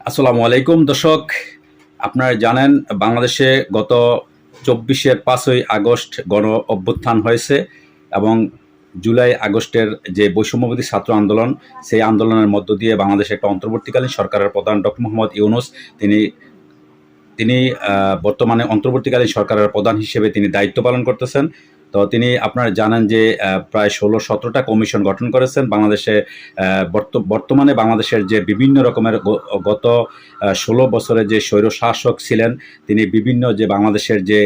আসসালামু আলাইকুম দর্শক। আপনারা জানেন বাংলাদেশে গত ৫ই আগস্ট গণ অভ্যুত্থান হয়েছে এবং জুলাই আগস্টের যে বৈষম্যবিরোধী ছাত্র আন্দোলন, সেই আন্দোলনের মধ্য দিয়ে বাংলাদেশে একটা অন্তর্বর্তীকালীন সরকারের প্রধান ডক্টর মোহাম্মদ ইউনূস তিনি তিনি বর্তমানে অন্তর্বর্তীকালীন সরকারের প্রধান হিসেবে তিনি দায়িত্ব পালন করতেছেন। তো তিনি আপনারা জানেন যে প্রায় ১৬-১৭টা কমিশন গঠন করেছেন বাংলাদেশে। বর্তমানে বাংলাদেশের যে বিভিন্ন রকমের গত ১৬ বছরে যে স্বৈরশাসক ছিলেন, তিনি বিভিন্ন যে বাংলাদেশের যে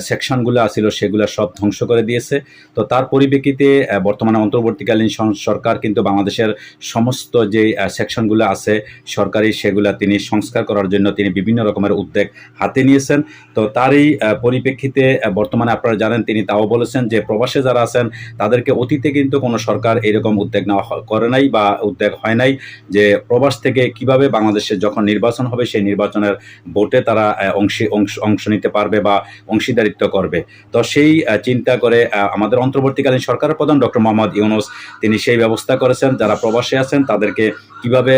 সেকশনগুলো ছিল সেগুলো সব ধ্বংস করে দিয়েছে। তো তার পরিপ্রেক্ষিতে বর্তমানে অন্তর্বর্তীকালীন সরকার কিন্তু বাংলাদেশের সমস্ত যে সেকশনগুলো আছে সরকারি, সেগুলা তিনি সংস্কার করার জন্য তিনি বিভিন্ন রকমের উদ্যোগ হাতে নিয়েছেন। তো তারই পরিপ্রেক্ষিতে বর্তমানে আপনারা জানেন তিনি তাও বলেছেন যে প্রবাসে যারা আছেন তাদেরকে অতীতে কিন্তু কোনো সরকার এরকম উদ্যোগ নেওয়া করে নাই বা উদ্যোগ হয় নাই যে প্রবাস থেকে কিভাবে বাংলাদেশে যখন নির্বাচন হবে সেই নির্বাচনের ভোটে তারা অংশ নিতে পারবে বা অংশীদারিত্ব করবে। তো সেই চিন্তা করে আমাদের অন্তর্বর্তীকালীন সরকারের প্রধান ডক্টর মোহাম্মদ ইউনূস তিনি সেই ব্যবস্থা করেছেন যারা প্রবাসে আছেন তাদেরকে কিভাবে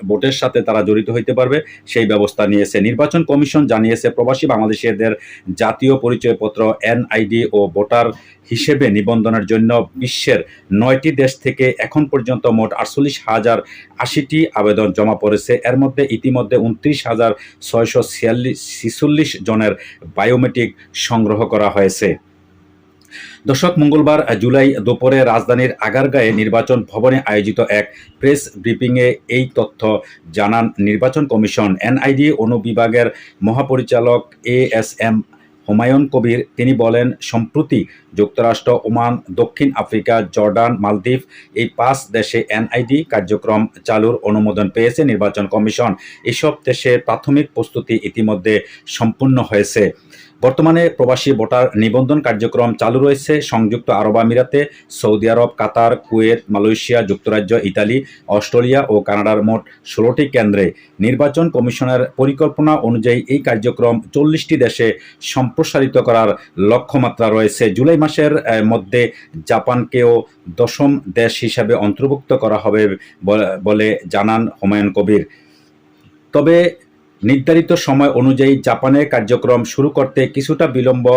ভোটের সাথে তারা জড়িত হইতে পারবে সেই ব্যবস্থা নিয়েছে। নির্বাচন কমিশন জানিয়েছে প্রবাসী বাংলাদেশিদের জাতীয় পরিচয়পত্র এনআইডি ও ভোটার হিসেবে নিবন্ধনের জন্য বিশ্বের ৯টি দেশ থেকে এখন পর্যন্ত মোট ৪৮,০৮০টি আবেদন জমা পড়েছে। এর মধ্যে ইতিমধ্যে ২৯,৬৪৬ জনের বায়োমেট্রিক সংগ্রহ করা হয়েছে। দর্শক, মঙ্গলবার জুলাই দুপুরে রাজধানীর আগারগাঁয়ে নির্বাচন ভবনে আয়োজিত এক প্রেস ব্রিফিংয়ে এই তথ্য জানান নির্বাচন কমিশন। এনআইডি অনুবিভাগের মহাপরিচালক এএসএম হুমায়ুন কবির। তিনি বলেন, সম্প্রতি যুক্তরাষ্ট্র, ওমান, দক্ষিণ আফ্রিকা, জর্ডান, মালদ্বীপ এই ৫ দেশে এনআইডি কার্যক্রম চালুর অনুমোদন পেয়েছে নির্বাচন কমিশন। এসব দেশের প্রাথমিক প্রস্তুতি ইতিমধ্যে সম্পূর্ণ হয়েছে। বর্তমানে প্রবাসী ভোটার নিবন্ধন কার্যক্রম চালু রয়েছে সংযুক্ত আরব আমিরাতে, সৌদি আরব, কাতার, কুয়েত, মালয়েশিয়া, যুক্তরাজ্য, ইতালি, অস্ট্রেলিয়া ও কানাডার মোট ১৬টি কেন্দ্রে। নির্বাচন কমিশনের পরিকল্পনা অনুযায়ী এই কার্যক্রম ৪০টি দেশে সম্প্রসারিত করার লক্ষ্যমাত্রা রয়েছে। জুলাই মাসের মধ্যে জাপানকেও ১০ম দেশ হিসাবে অন্তর্ভুক্ত করা হবে বলে জানান হুমায়ুন কবির। তবে নির্ধারিত সময় অনুযায়ী জাপানে কার্যক্রম শুরু করতে কিছুটা বিলম্ব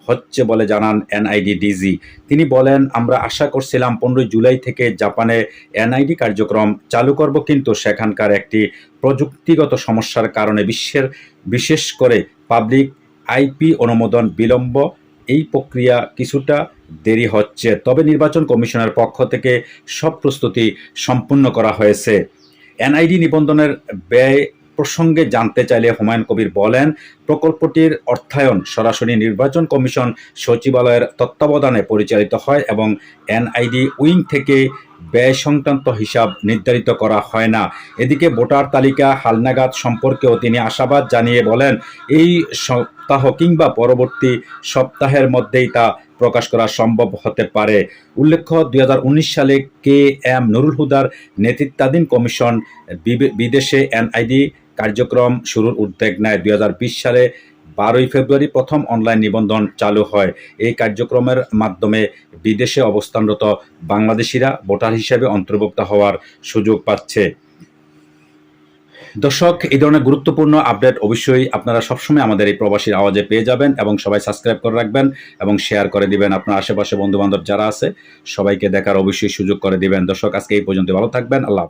হচ্ছে বলে জানান এনআইডি ডিজি। তিনি বলেন, আমরা আশা করছিলাম ১৫ জুলাই থেকে জাপানে এনআইডি কার্যক্রম চালু করব, কিন্তু সেখানকার একটি প্রযুক্তিগত সমস্যার কারণে বিশেষ করে পাবলিক আইপি অনুমোদন বিলম্ব, এই প্রক্রিয়া কিছুটা দেরি হচ্ছে। তবে নির্বাচন কমিশনের পক্ষ থেকে সব প্রস্তুতি সম্পূর্ণ করা হয়েছে। এনআইডি নিবন্ধনের ব্যয় প্রসঙ্গে জানতে চাইলে হুমায়ুন কবির বলেন, প্রকল্পটির অর্থায়ন সরাসরি নির্বাচন কমিশন সচিবালয়ের তত্ত্বাবধানে পরিচালিত হয় এবং এনআইডি উইং থেকে ব্যয় সংক্রান্ত হিসাব নির্ধারিত করা হয় না। এদিকে ভোটার তালিকা হালনাগাদ সম্পর্কেও তিনি আশাবাদ জানিয়ে বলেন, এই সপ্তাহ কিংবা পরবর্তী সপ্তাহের মধ্যেই তা প্রকাশ করা সম্ভব হতে পারে। উল্লেখ্য, ২০১৯ সালে কে এম নুরুল হুদার নেতৃত্বাধীন কমিশন বিদেশে এনআইডি কার্যক্রম শুরুর উদ্যোগ নেয়। ২০২০ সালে ১২ই ফেব্রুয়ারি প্রথম অনলাইন নিবন্ধন চালু হয়। এই কার্যক্রমের মাধ্যমে বিদেশে অবস্থানরত বাংলাদেশিরা ভোটার হিসেবে অন্তর্ভুক্ত হওয়ার সুযোগ পাচ্ছে। দর্শক, এই ধরনের গুরুত্বপূর্ণ আপডেট অবশ্যই আপনারা সবসময় আমাদের এই প্রবাসীর আওয়াজে পেয়ে যাবেন এবং সবাই সাবস্ক্রাইব করে রাখবেন এবং শেয়ার করে দিবেন। আপনার আশেপাশে বন্ধুবান্ধব যারা আছে সবাইকে দেখার অবশ্যই সুযোগ করে দিবেন। দর্শক, আজকে এই পর্যন্ত, ভালো থাকবেন। আল্লাহ।